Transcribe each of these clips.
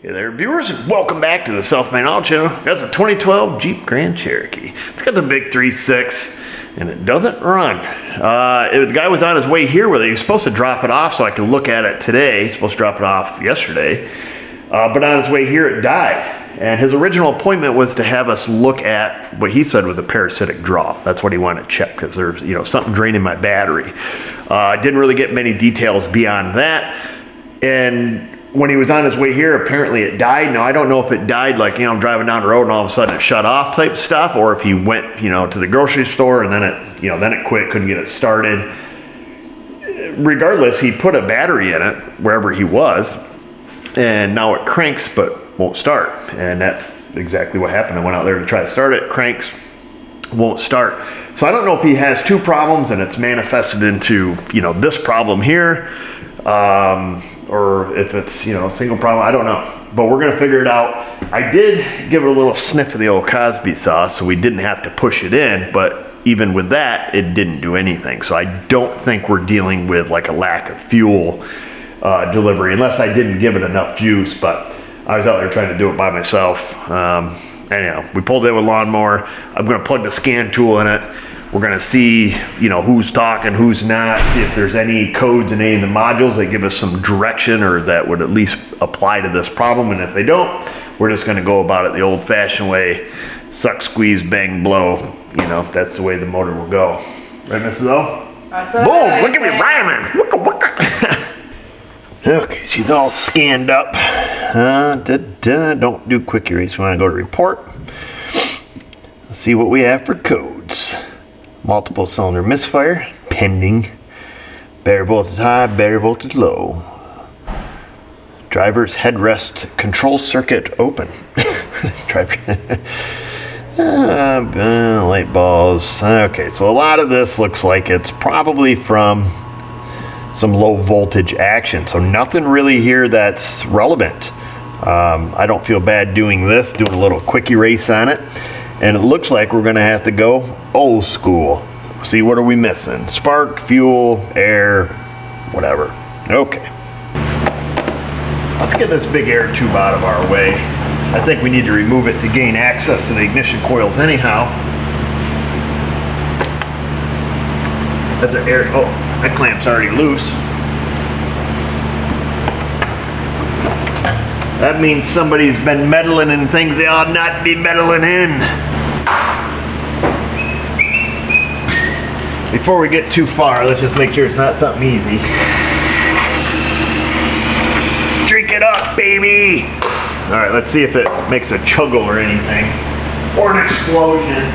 Hey there, viewers. Welcome back to the Self-Made Auto Channel. That's a 2012 Jeep Grand Cherokee. It's got the big 3.6, and it doesn't run. The guy was on his way here with it. He was supposed to drop it off so I could look at it today. He's supposed to drop it off yesterday. But on his way here, it died. And his original appointment was to have us look at what he said was a parasitic draw. That's what he wanted to check, because there's something draining my battery. Didn't really get many details beyond that. And when he was on his way here, apparently it died. Now, I don't know if it died like, I'm driving down the road and all of a sudden it shut off type stuff, or if he went, to the grocery store and then it quit, couldn't get it started. Regardless, he put a battery in it wherever he was, and now it cranks but won't start. And that's exactly what happened. I went out there to try to start it, cranks, won't start. So I don't know if he has two problems and it's manifested into, this problem here. Or if it's, a single problem, I don't know. But we're gonna figure it out. I did give it a little sniff of the old Cosby sauce, so we didn't have to push it in, but even with that, it didn't do anything. So I don't think we're dealing with like a lack of fuel delivery, unless I didn't give it enough juice, but I was out there trying to do it by myself. Anyhow, we pulled it in with lawnmower. I'm gonna plug the scan tool in it. We're gonna see, who's talking, who's not, see if there's any codes in any of the modules that give us some direction or that would at least apply to this problem. And if they don't, we're just gonna go about it the old fashioned way. Suck, squeeze, bang, blow. That's the way the motor will go. Right, Mrs. O? Boom, look at me rhyming. Wicka, wicka. Okay, she's all scanned up. Don't do quick erase. We wanna go to report. Let's see what we have for codes. Multiple cylinder misfire, pending. Battery voltage high, battery voltage low. Driver's headrest control circuit open. Light balls. Okay, so a lot of this looks like it's probably from some low voltage action. So nothing really here that's relevant. I don't feel bad doing this, doing a little quick erase on it. And it looks like we're gonna have to go old school. See, what are we missing? Spark, fuel, air, whatever. Okay. Let's get this big air tube out of our way. I think we need to remove it to gain access to the ignition coils anyhow. That's an air, oh, that clamp's already loose. That means somebody's been meddling in things they ought not be meddling in. Before we get too far, let's just make sure it's not something easy. Drink it up, baby! All right, let's see if it makes a chuggle or anything. Or an explosion.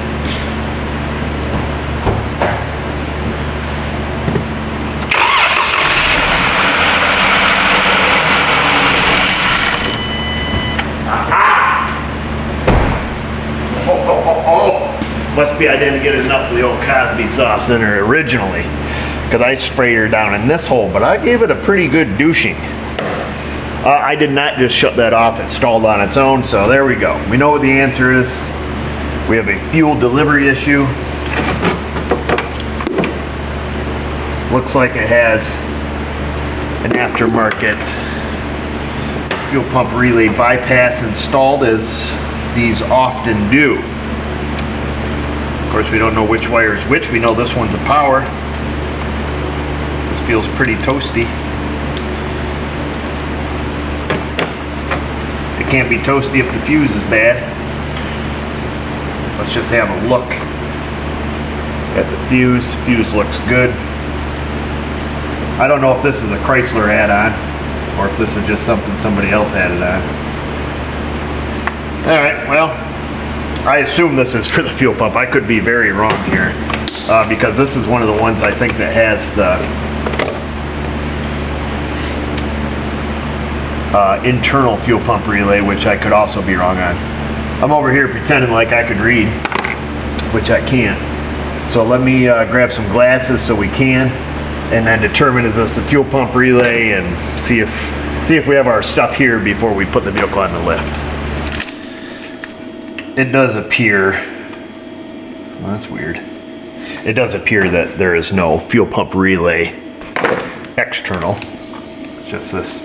Must be I didn't get enough of the old Cosby sauce in her originally, because I sprayed her down in this hole, but I gave it a pretty good douching. I did not just shut that off. It stalled on its own, so there we go. We know what the answer is. We have a fuel delivery issue. Looks like it has an aftermarket fuel pump relay bypass installed, as these often do. Of course, we don't know which wire is which. We know this one's a power. This feels pretty toasty. It can't be toasty if the fuse is bad. Let's just have a look at the fuse. Fuse looks good. I don't know if this is a Chrysler add-on or if this is just something somebody else added on. All right, well, I assume this is for the fuel pump. I could be very wrong here, because this is one of the ones I think that has the internal fuel pump relay, which I could also be wrong on. I'm over here pretending like I could read, which I can't. So let me grab some glasses so we can, and then determine is this the fuel pump relay, and see if we have our stuff here before we put the vehicle on the lift. It does appear, well, that's weird. It does appear that there is no fuel pump relay external. It's just this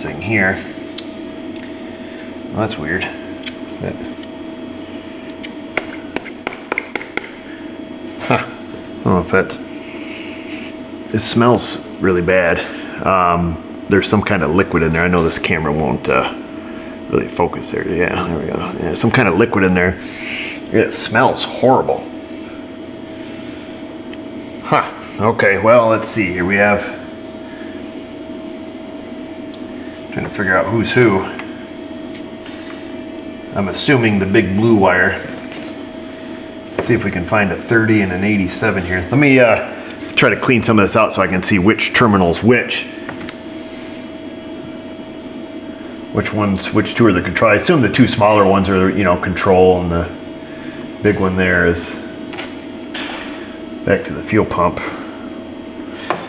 thing here. Well, that's weird. Huh. I don't know if that's... It smells really bad. There's some kind of liquid in there. I know this camera won't really focus there. Yeah, there we go. Yeah, some kind of liquid in there. It smells horrible. Huh. Okay, well, let's see. Here we have... Trying to figure out who's who. I'm assuming the big blue wire. Let's see if we can find a 30 and an 87 here. Let me try to clean some of this out so I can see which terminal's which. Which two are the control? I assume the two smaller ones are, you know, control, and the big one there is back to the fuel pump.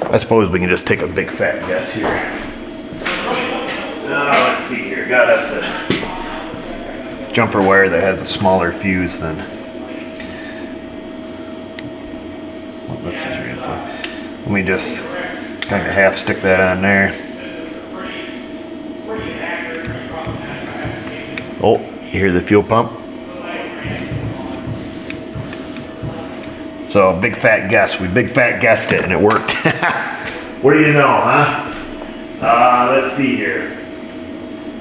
I suppose we can just take a big fat guess here. Let's see here. Got us a jumper wire that has a smaller fuse than what this is ready for. Let me just kind of half stick that on there. Oh, you hear the fuel pump? So big fat guess. We big fat guessed it and it worked. What do you know, huh? Let's see here.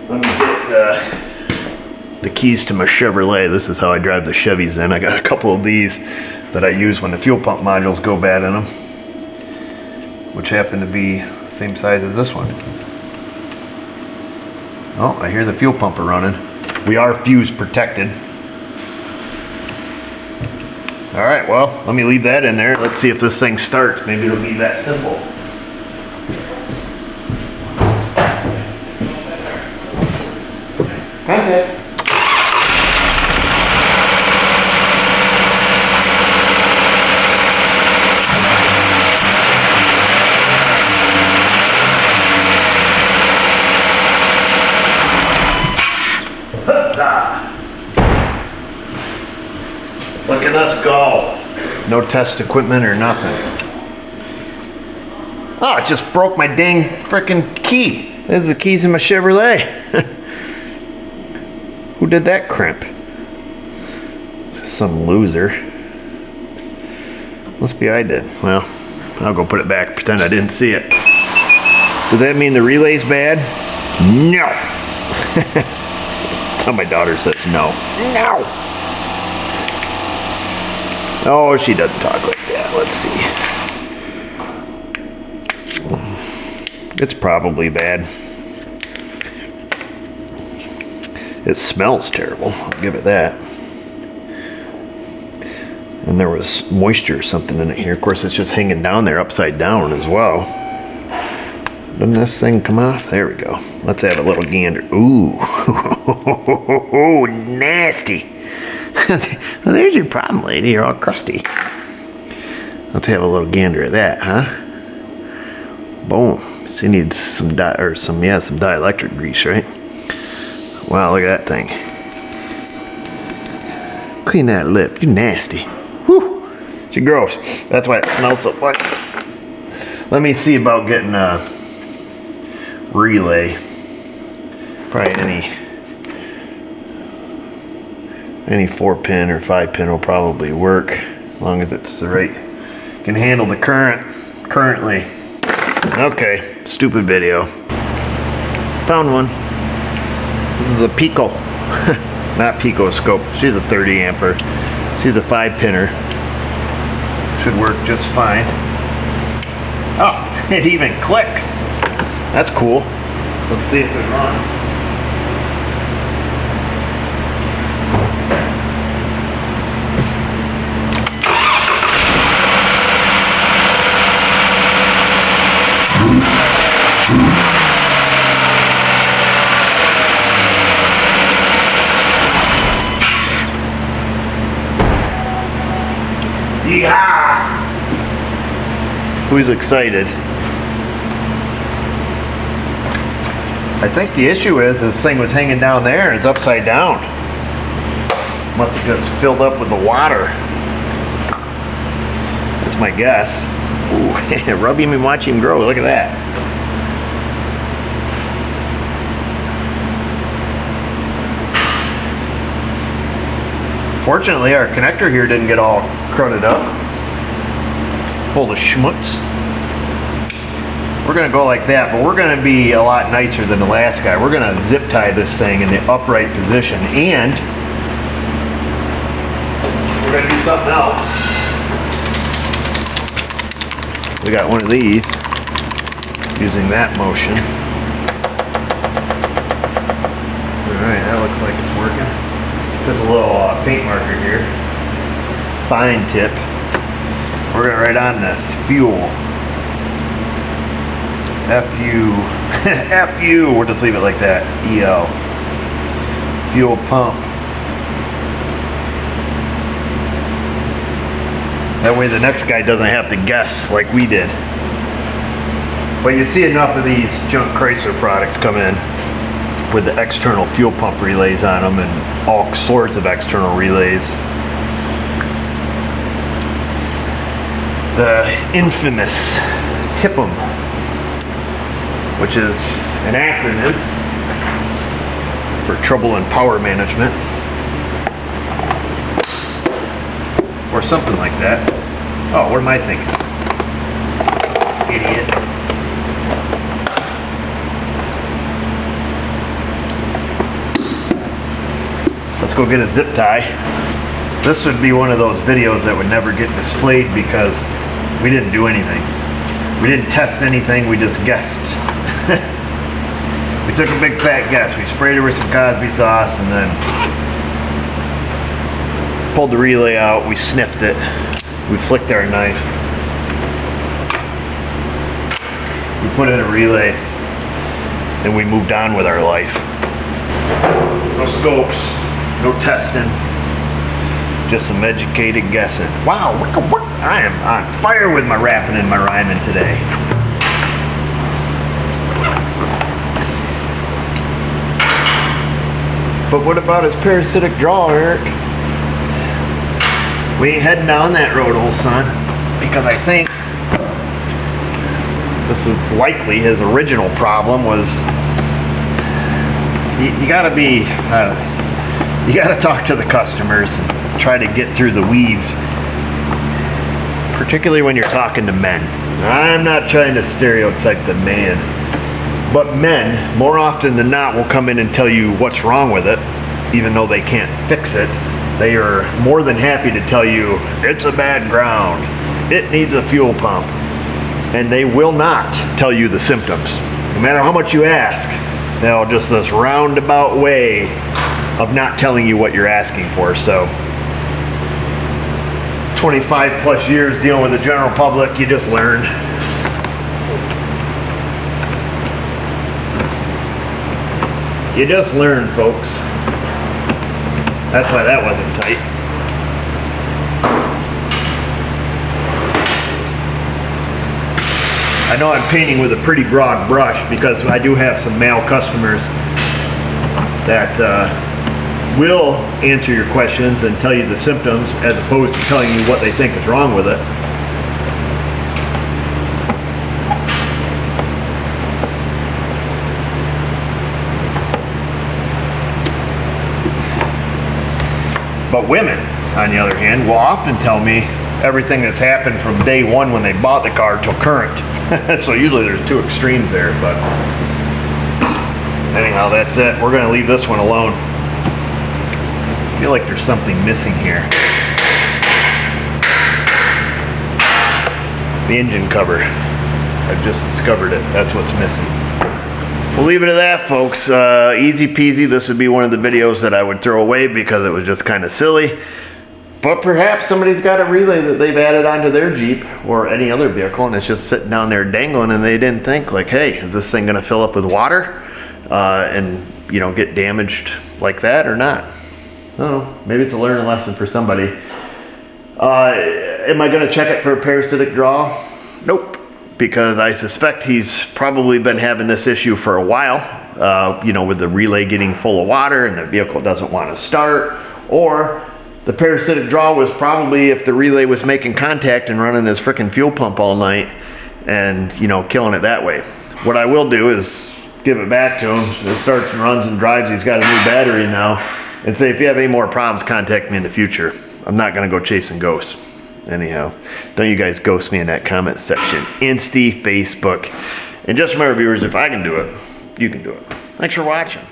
Let me get the keys to my Chevrolet. This is how I drive the Chevys in. I got a couple of these that I use when the fuel pump modules go bad in them, which happen to be the same size as this one. Oh, I hear the fuel pumper running. We are fuse protected. All right, well, let me leave that in there. Let's see if this thing starts. Maybe it'll be that simple. Okay. Look at us go. No test equipment or nothing. Oh, it just broke my dang frickin' key. There's the keys in my Chevrolet. Who did that crimp? Some loser. Must be I did. Well, I'll go put it back, pretend I didn't see it. Does that mean the relay's bad? No. Tell my daughter says no. No. Oh, she doesn't talk like that. Let's see. It's probably bad. It smells terrible, I'll give it that. And there was moisture or something in it here. Of course, it's just hanging down there upside down as well. Doesn't this thing come off? There we go. Let's have a little gander. Ooh. Oh, nasty. Well, there's your problem, lady. You're all crusty. Let's have a little gander at that, huh? Boom. She needs some dielectric grease, right? Wow, look at that thing. Clean that lip. You nasty. Whew. She gross. That's why it smells so funny. Let me see about getting a relay. Probably any 4-pin or 5-pin will probably work, as long as it's the right, can handle the current currently. Okay, stupid video. Found one. This is a Pico, not Pico scope. She's a 30 ampere. She's a 5-pinner. Should work just fine. Oh, it even clicks. That's cool. Let's see if it runs. Yeah! Who's excited? I think the issue is this thing was hanging down there and it's upside down. Must have just filled up with the water. That's my guess. Ooh, rub him and watch him grow. Look at that. Fortunately, our connector here didn't get all cruded up, full of schmutz. We're gonna go like that, but we're gonna be a lot nicer than the last guy. We're gonna zip tie this thing in the upright position, and we're gonna do something else. We got one of these, using that motion. All right, that looks like it's working. Just a little paint marker here. Fine tip. We're gonna write on this, fuel. F-U, F-U, we'll just leave it like that, E-O. Fuel pump. That way the next guy doesn't have to guess like we did. But you see enough of these junk Chrysler products come in with the external fuel pump relays on them and all sorts of external relays. The infamous TIPM, which is an acronym for trouble in power management, or something like that. Oh, what am I thinking? Idiot. Let's go get a zip tie. This would be one of those videos that would never get displayed because we didn't do anything. We didn't test anything, we just guessed. We took a big fat guess. We sprayed it with some Cosby sauce and then pulled the relay out. We sniffed it. We flicked our knife. We put in a relay and we moved on with our life. No scopes, no testing, just some educated guessing. Wow, I am on fire with my rapping and my rhyming today. But what about his parasitic draw, Eric? We ain't heading down that road, old son, because I think this is likely his original problem was you gotta be, you gotta talk to the customers and try to get through the weeds, particularly when you're talking to men. I'm not trying to stereotype the man, but men, more often than not, will come in and tell you what's wrong with it, even though they can't fix it. They are more than happy to tell you, it's a bad ground, it needs a fuel pump. And they will not tell you the symptoms. No matter how much you ask, they'll just this roundabout way of not telling you what you're asking for. So 25 plus years dealing with the general public, you just learn. You just learn, folks. That's why that wasn't tight. I know I'm painting with a pretty broad brush because I do have some male customers that will answer your questions and tell you the symptoms as opposed to telling you what they think is wrong with it. But women, on the other hand, will often tell me everything that's happened from day one when they bought the car till current. So usually there's two extremes there, but anyhow, that's it. We're going to leave this one alone. I feel like there's something missing here. The engine cover. I've just discovered it. That's what's missing. We'll leave it at that, folks. Easy peasy. This would be one of the videos that I would throw away because it was just kind of silly. But perhaps somebody's got a relay that they've added onto their Jeep or any other vehicle and it's just sitting down there dangling and they didn't think like, hey, is this thing going to fill up with water and, you know, get damaged like that or not? I don't know. Maybe it's a learning lesson for somebody. Am I going to check it for a parasitic draw? Nope. Because I suspect he's probably been having this issue for a while, you know, with the relay getting full of water and the vehicle doesn't want to start, or the parasitic draw was probably if the relay was making contact and running his frickin' fuel pump all night and, you know, killing it that way. What I will do is give it back to him. It starts and runs and drives. He's got a new battery now. and say, if you have any more problems, contact me in the future. I'm not gonna go chasing ghosts. Anyhow, don't you guys ghost me in that comment section. Insta, Facebook. And just remember, viewers, if I can do it, you can do it. Thanks for watching.